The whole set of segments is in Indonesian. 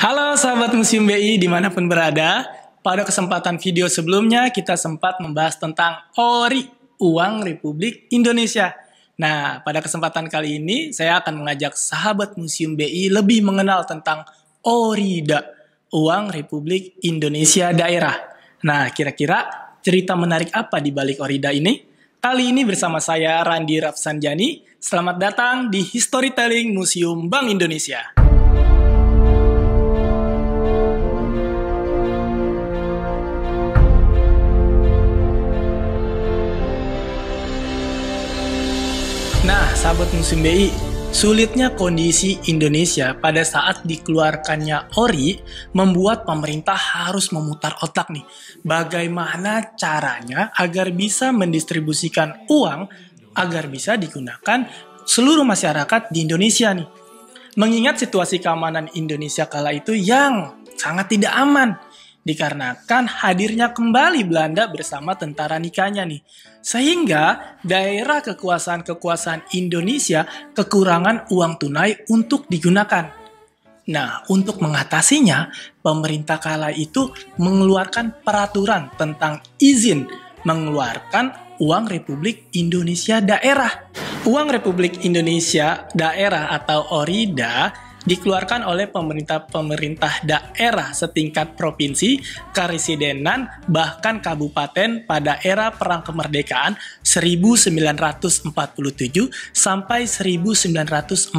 Halo sahabat Museum BI dimanapun berada. Pada kesempatan video sebelumnya kita sempat membahas tentang ORI, Uang Republik Indonesia. Nah, pada kesempatan kali ini saya akan mengajak sahabat Museum BI lebih mengenal tentang ORIDA, Uang Republik Indonesia Daerah. Nah, kira-kira cerita menarik apa di balik ORIDA ini? Kali ini bersama saya Randi Rafsanjani. Selamat datang di Historytelling Museum Bank Indonesia. Nah, sahabat Museum BI, sulitnya kondisi Indonesia pada saat dikeluarkannya ORI membuat pemerintah harus memutar otak nih. Bagaimana caranya agar bisa mendistribusikan uang agar bisa digunakan seluruh masyarakat di Indonesia nih. Mengingat situasi keamanan Indonesia kala itu yang sangat tidak aman. Dikarenakan hadirnya kembali Belanda bersama tentara nikahnya nih. Sehingga daerah kekuasaan Indonesia kekurangan uang tunai untuk digunakan. Nah, untuk mengatasinya, pemerintah kala itu mengeluarkan peraturan tentang izin mengeluarkan uang Republik Indonesia Daerah. Uang Republik Indonesia Daerah atau ORIDA dikeluarkan oleh pemerintah daerah setingkat provinsi, karesidenan, bahkan kabupaten pada era Perang Kemerdekaan 1947 sampai 1949.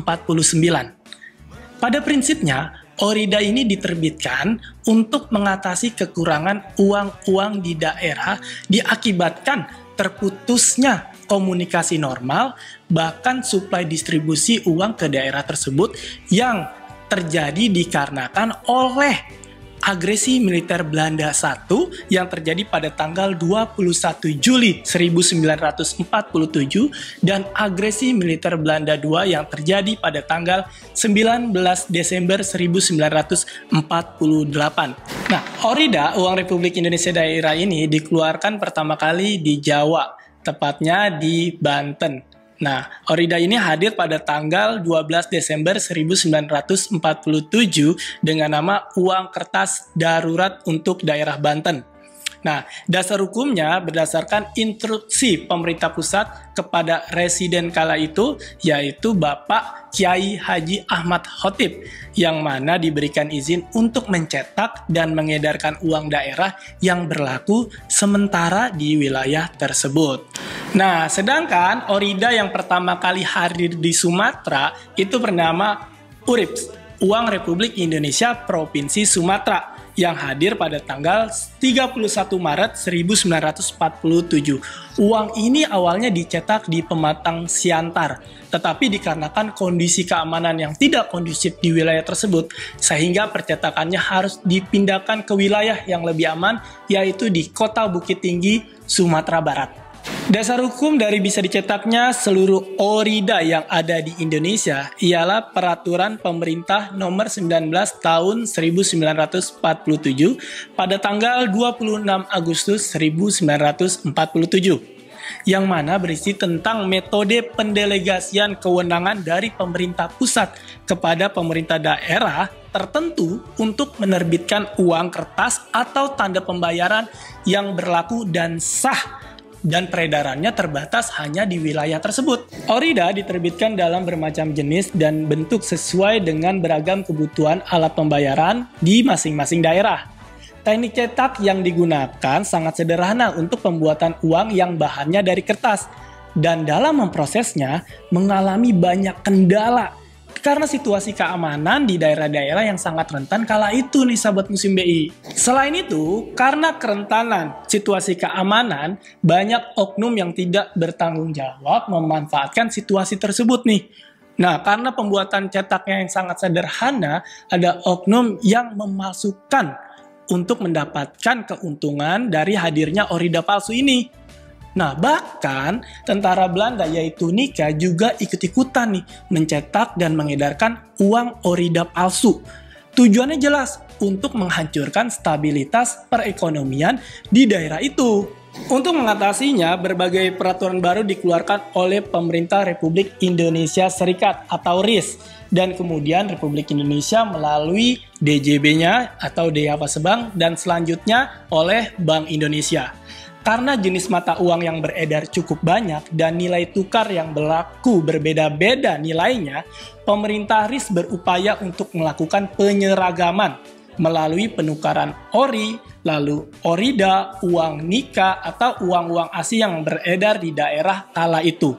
Pada prinsipnya, ORIDA ini diterbitkan untuk mengatasi kekurangan uang-uang di daerah diakibatkan terputusnya komunikasi normal, bahkan suplai distribusi uang ke daerah tersebut yang terjadi dikarenakan oleh agresi militer Belanda I yang terjadi pada tanggal 21 Juli 1947 dan agresi militer Belanda II yang terjadi pada tanggal 19 Desember 1948. Nah, ORIDA, Uang Republik Indonesia Daerah ini dikeluarkan pertama kali di Jawa, tepatnya di Banten. Nah, ORIDA ini hadir pada tanggal 12 Desember 1947 dengan nama Uang Kertas Darurat untuk Daerah Banten. Nah, dasar hukumnya berdasarkan instruksi pemerintah pusat kepada residen kala itu, yaitu Bapak Kiai Haji Ahmad Khotib, yang mana diberikan izin untuk mencetak dan mengedarkan uang daerah yang berlaku sementara di wilayah tersebut. Nah, sedangkan ORIDA yang pertama kali hadir di Sumatera itu bernama URIPS, Uang Republik Indonesia Provinsi Sumatera, yang hadir pada tanggal 31 Maret 1947. Uang ini awalnya dicetak di Pematang Siantar, tetapi dikarenakan kondisi keamanan yang tidak kondusif di wilayah tersebut, sehingga percetakannya harus dipindahkan ke wilayah yang lebih aman, yaitu di Kota Bukit Tinggi, Sumatera Barat. Dasar hukum dari bisa dicetaknya seluruh ORIDA yang ada di Indonesia ialah Peraturan Pemerintah Nomor 19 Tahun 1947 pada tanggal 26 Agustus 1947, yang mana berisi tentang metode pendelegasian kewenangan dari pemerintah pusat kepada pemerintah daerah tertentu untuk menerbitkan uang kertas atau tanda pembayaran yang berlaku dan sah, dan peredarannya terbatas hanya di wilayah tersebut. ORIDA diterbitkan dalam bermacam jenis dan bentuk sesuai dengan beragam kebutuhan alat pembayaran di masing-masing daerah. Teknik cetak yang digunakan sangat sederhana untuk pembuatan uang yang bahannya dari kertas, dan dalam memprosesnya mengalami banyak kendala karena situasi keamanan di daerah-daerah yang sangat rentan kala itu nih sahabat Museum BI. Selain itu, karena kerentanan situasi keamanan, banyak oknum yang tidak bertanggung jawab memanfaatkan situasi tersebut nih. Nah, karena pembuatan cetaknya yang sangat sederhana, ada oknum yang memalsukan untuk mendapatkan keuntungan dari hadirnya ORIDA palsu ini. Nah, bahkan tentara Belanda yaitu Nika juga ikut-ikutan nih mencetak dan mengedarkan uang ORIDA palsu. Tujuannya jelas, untuk menghancurkan stabilitas perekonomian di daerah itu. Untuk mengatasinya, berbagai peraturan baru dikeluarkan oleh pemerintah Republik Indonesia Serikat atau RIS, dan kemudian Republik Indonesia melalui DJB-nya atau Dayapa Sebang, dan selanjutnya oleh Bank Indonesia. Karena jenis mata uang yang beredar cukup banyak dan nilai tukar yang berlaku berbeda-beda nilainya, pemerintah RIS berupaya untuk melakukan penyeragaman melalui penukaran ori, lalu orida, uang nika, atau uang-uang asing yang beredar di daerah kala itu.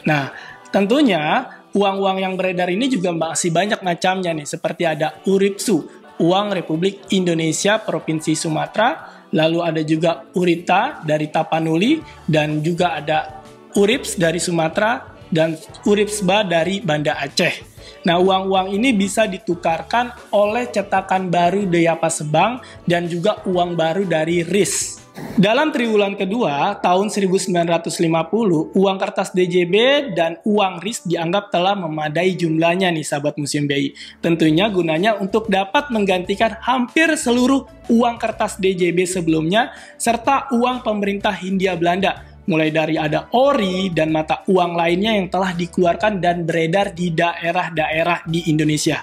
Nah, tentunya uang-uang yang beredar ini juga masih banyak macamnya nih, seperti ada uripsu, uang Republik Indonesia Provinsi Sumatera, lalu ada juga urita dari Tapanuli, dan juga ada urips dari Sumatera, dan uripsba dari Banda Aceh. Nah, uang-uang ini bisa ditukarkan oleh cetakan baru Dayapa Sebang dan juga uang baru dari RIS. Dalam triwulan kedua, tahun 1950, uang kertas DJB dan uang RIS dianggap telah memadai jumlahnya nih sahabat Museum BI. Tentunya gunanya untuk dapat menggantikan hampir seluruh uang kertas DJB sebelumnya, serta uang pemerintah Hindia Belanda, mulai dari ada ori dan mata uang lainnya yang telah dikeluarkan dan beredar di daerah-daerah di Indonesia.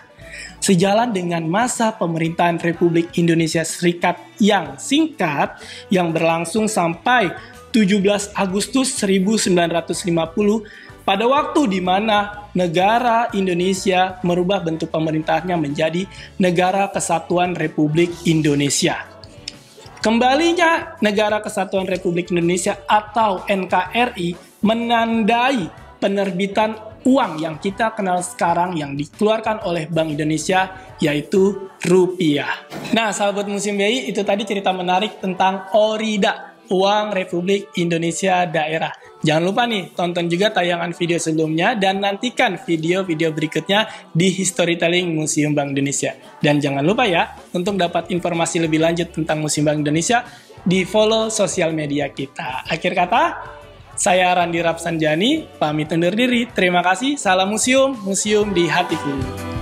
Sejalan dengan masa pemerintahan Republik Indonesia Serikat yang singkat, yang berlangsung sampai 17 Agustus 1950, pada waktu di mana negara Indonesia merubah bentuk pemerintahnya menjadi Negara Kesatuan Republik Indonesia. Kembalinya Negara Kesatuan Republik Indonesia atau NKRI menandai penerbitan uang yang kita kenal sekarang yang dikeluarkan oleh Bank Indonesia, yaitu rupiah. Nah, sahabat Museum BI, itu tadi cerita menarik tentang ORIDA, Uang Republik Indonesia Daerah. Jangan lupa nih, tonton juga tayangan video sebelumnya dan nantikan video-video berikutnya di Historytelling Museum Bank Indonesia. Dan jangan lupa ya, untuk dapat informasi lebih lanjut tentang Museum Bank Indonesia, di follow sosial media kita. Akhir kata, saya Randi Rapsanjani, pamit undur diri. Terima kasih, salam museum, museum di hatiku.